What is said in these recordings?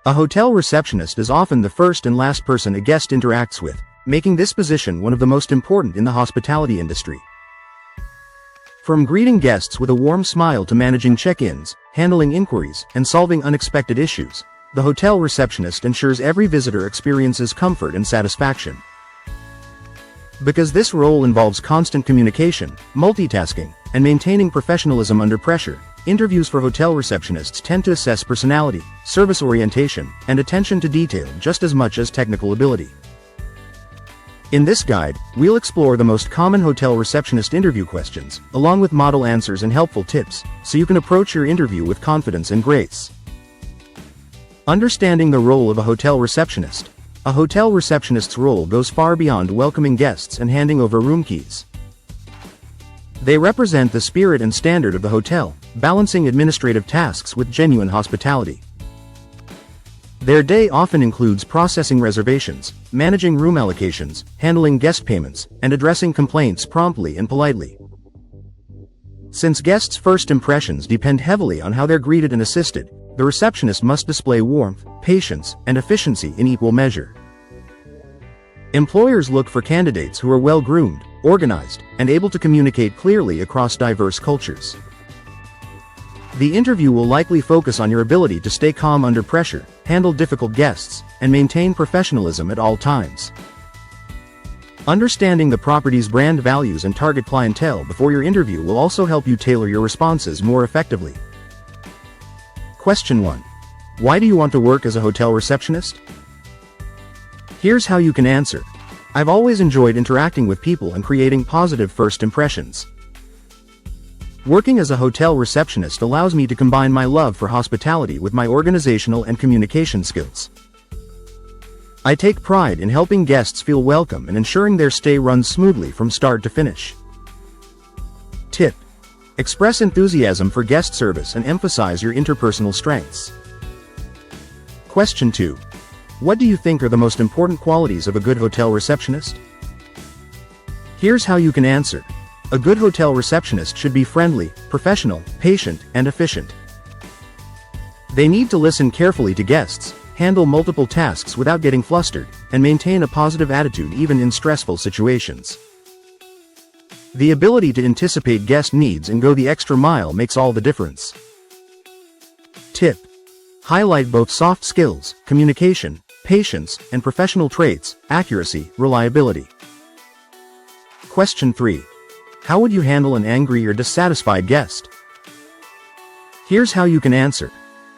A hotel receptionist is often the first and last person a guest interacts with, making this position one of the most important in the hospitality industry. From greeting guests with a warm smile to managing check-ins, handling inquiries, and solving unexpected issues, the hotel receptionist ensures every visitor experiences comfort and satisfaction. Because this role involves constant communication, multitasking, and maintaining professionalism under pressure, interviews for hotel receptionists tend to assess personality, service orientation, and attention to detail just as much as technical ability. In this guide, we'll explore the most common hotel receptionist interview questions, along with model answers and helpful tips, so you can approach your interview with confidence and grace. Understanding the role of a hotel receptionist. A hotel receptionist's role goes far beyond welcoming guests and handing over room keys. They represent the spirit and standard of the hotel, balancing administrative tasks with genuine hospitality. Their day often includes processing reservations, managing room allocations, handling guest payments, and addressing complaints promptly and politely. Since guests' first impressions depend heavily on how they're greeted and assisted, the receptionist must display warmth, patience, and efficiency in equal measure. Employers look for candidates who are well-groomed, organized, and able to communicate clearly across diverse cultures. The interview will likely focus on your ability to stay calm under pressure, handle difficult guests, and maintain professionalism at all times. Understanding the property's brand values and target clientele before your interview will also help you tailor your responses more effectively. Question 1. Why do you want to work as a hotel receptionist? Here's how you can answer. I've always enjoyed interacting with people and creating positive first impressions. Working as a hotel receptionist allows me to combine my love for hospitality with my organizational and communication skills. I take pride in helping guests feel welcome and ensuring their stay runs smoothly from start to finish. Tip: express enthusiasm for guest service and emphasize your interpersonal strengths. Question 2. What do you think are the most important qualities of a good hotel receptionist? Here's how you can answer. A good hotel receptionist should be friendly, professional, patient, and efficient. They need to listen carefully to guests, handle multiple tasks without getting flustered, and maintain a positive attitude even in stressful situations. The ability to anticipate guest needs and go the extra mile makes all the difference. Tip: highlight both soft skills, communication, patience, and professional traits, accuracy, reliability. Question 3. How would you handle an angry or dissatisfied guest? Here's how you can answer.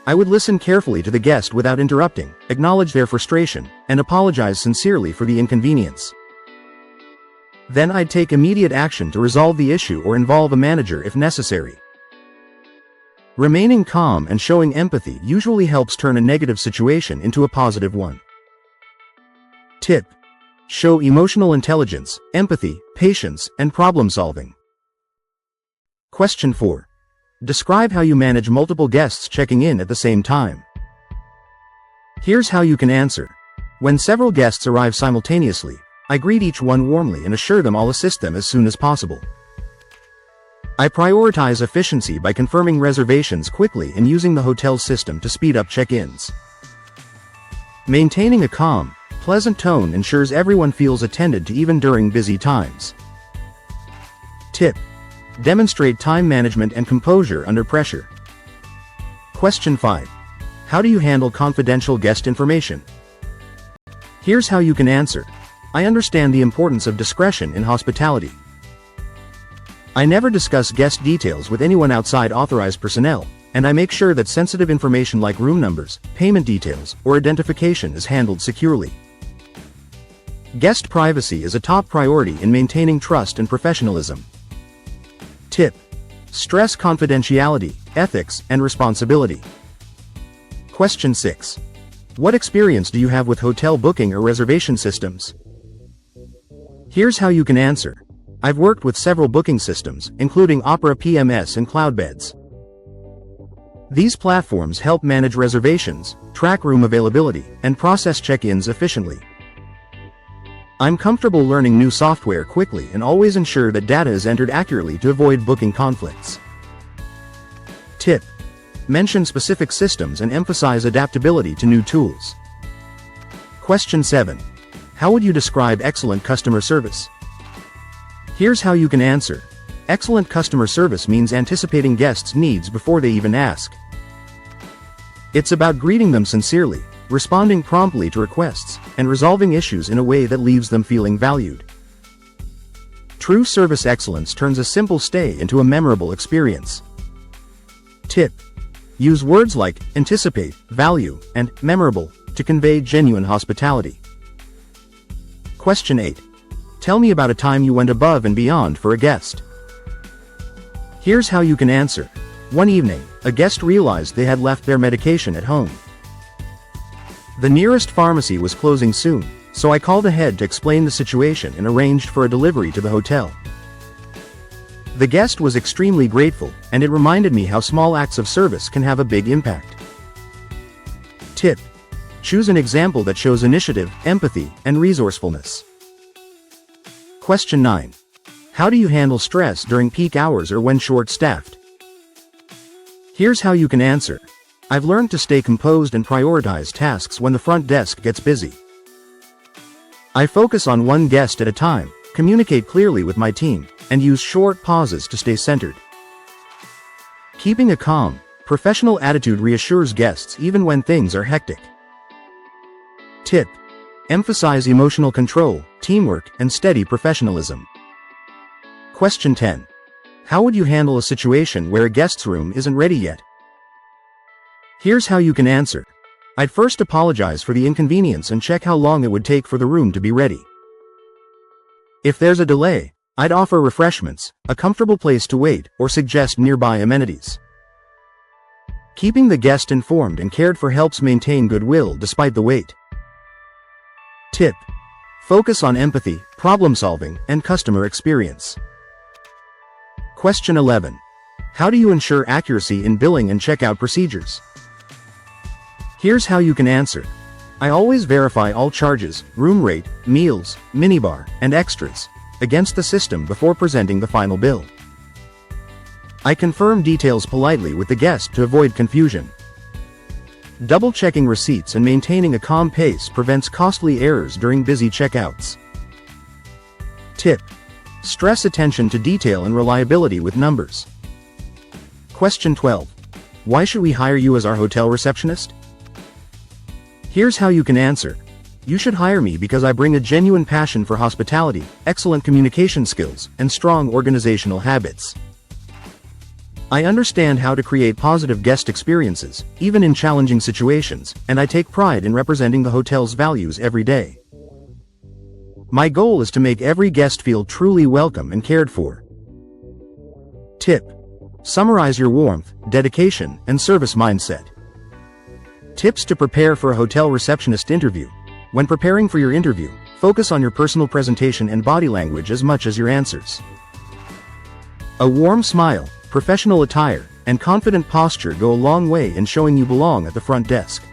I would listen carefully to the guest without interrupting, acknowledge their frustration, and apologize sincerely for the inconvenience. Then I'd take immediate action to resolve the issue or involve a manager if necessary. Remaining calm and showing empathy usually helps turn a negative situation into a positive one. Tip: show emotional intelligence, empathy, patience, and problem solving. Question 4. Describe how you manage multiple guests checking in at the same time. Here's how you can answer. When several guests arrive simultaneously, I greet each one warmly and assure them I'll assist them as soon as possible. I prioritize efficiency by confirming reservations quickly and using the hotel's system to speed up check-ins. Maintaining a calm, pleasant tone ensures everyone feels attended to even during busy times. Tip: demonstrate time management and composure under pressure. Question 5. How do you handle confidential guest information? Here's how you can answer. I understand the importance of discretion in hospitality. I never discuss guest details with anyone outside authorized personnel, and I make sure that sensitive information like room numbers, payment details, or identification is handled securely. Guest privacy is a top priority in maintaining trust and professionalism. Tip: stress confidentiality, ethics, and responsibility. Question 6. What experience do you have with hotel booking or reservation systems? Here's how you can answer. I've worked with several booking systems, including Opera PMS and Cloudbeds. These platforms help manage reservations, track room availability, and process check-ins efficiently. I'm comfortable learning new software quickly and always ensure that data is entered accurately to avoid booking conflicts. Tip: Mention specific systems and emphasize adaptability to new tools. Question 7. How would you describe excellent customer service? Here's how you can answer. Excellent customer service means anticipating guests' needs before they even ask. It's about greeting them sincerely, responding promptly to requests, and resolving issues in a way that leaves them feeling valued. True service excellence turns a simple stay into a memorable experience. Tip: use words like anticipate, value, and memorable to convey genuine hospitality. Question 8. Tell me about a time you went above and beyond for a guest. Here's how you can answer. One evening, a guest realized they had left their medication at home. The nearest pharmacy was closing soon, so I called ahead to explain the situation and arranged for a delivery to the hotel. The guest was extremely grateful, and it reminded me how small acts of service can have a big impact. Tip: choose an example that shows initiative, empathy, and resourcefulness. Question 9. How do you handle stress during peak hours or when short-staffed? Here's how you can answer. I've learned to stay composed and prioritize tasks when the front desk gets busy. I focus on one guest at a time, communicate clearly with my team, and use short pauses to stay centered. Keeping a calm, professional attitude reassures guests even when things are hectic. Tip: emphasize emotional control, teamwork, and steady professionalism. Question 10. How would you handle a situation where a guest's room isn't ready yet? Here's how you can answer. I'd first apologize for the inconvenience and check how long it would take for the room to be ready. If there's a delay, I'd offer refreshments, a comfortable place to wait, or suggest nearby amenities. Keeping the guest informed and cared for helps maintain goodwill despite the wait. Tip: focus on empathy, problem solving, and customer experience. Question 11. How do you ensure accuracy in billing and checkout procedures? Here's how you can answer. I always verify all charges, room rate, meals, minibar, and extras against the system before presenting the final bill. I confirm details politely with the guest to avoid confusion. Double-checking receipts and maintaining a calm pace prevents costly errors during busy checkouts. Tip: stress attention to detail and reliability with numbers. Question 12. Why should we hire you as our hotel receptionist? Here's how you can answer. You should hire me because I bring a genuine passion for hospitality, excellent communication skills, and strong organizational habits. I understand how to create positive guest experiences, even in challenging situations, and I take pride in representing the hotel's values every day. My goal is to make every guest feel truly welcome and cared for. Tip: summarize your warmth, dedication, and service mindset. Tips to prepare for a hotel receptionist interview. When preparing for your interview, focus on your personal presentation and body language as much as your answers. A warm smile, professional attire, and confident posture go a long way in showing you belong at the front desk.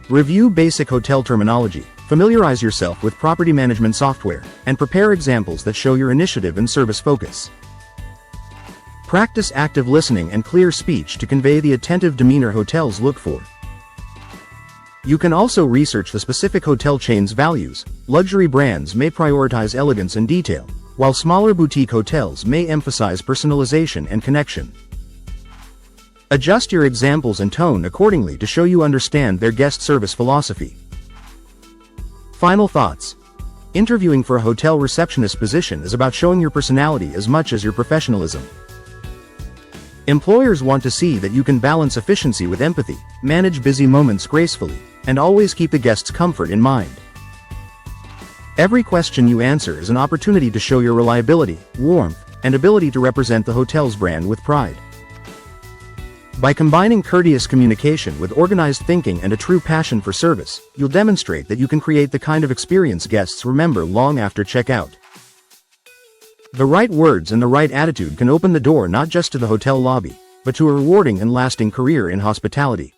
Review basic hotel terminology, familiarize yourself with property management software, and prepare examples that show your initiative and service focus. Practice active listening and clear speech to convey the attentive demeanor hotels look for. You can also research the specific hotel chain's values. Luxury brands may prioritize elegance and detail, while smaller boutique hotels may emphasize personalization and connection. Adjust your examples and tone accordingly to show you understand their guest service philosophy. Final thoughts. Interviewing for a hotel receptionist position is about showing your personality as much as your professionalism. Employers want to see that you can balance efficiency with empathy, manage busy moments gracefully, and always keep the guest's comfort in mind. Every question you answer is an opportunity to show your reliability, warmth, and ability to represent the hotel's brand with pride. By combining courteous communication with organized thinking and a true passion for service, you'll demonstrate that you can create the kind of experience guests remember long after checkout. The right words and the right attitude can open the door not just to the hotel lobby, but to a rewarding and lasting career in hospitality.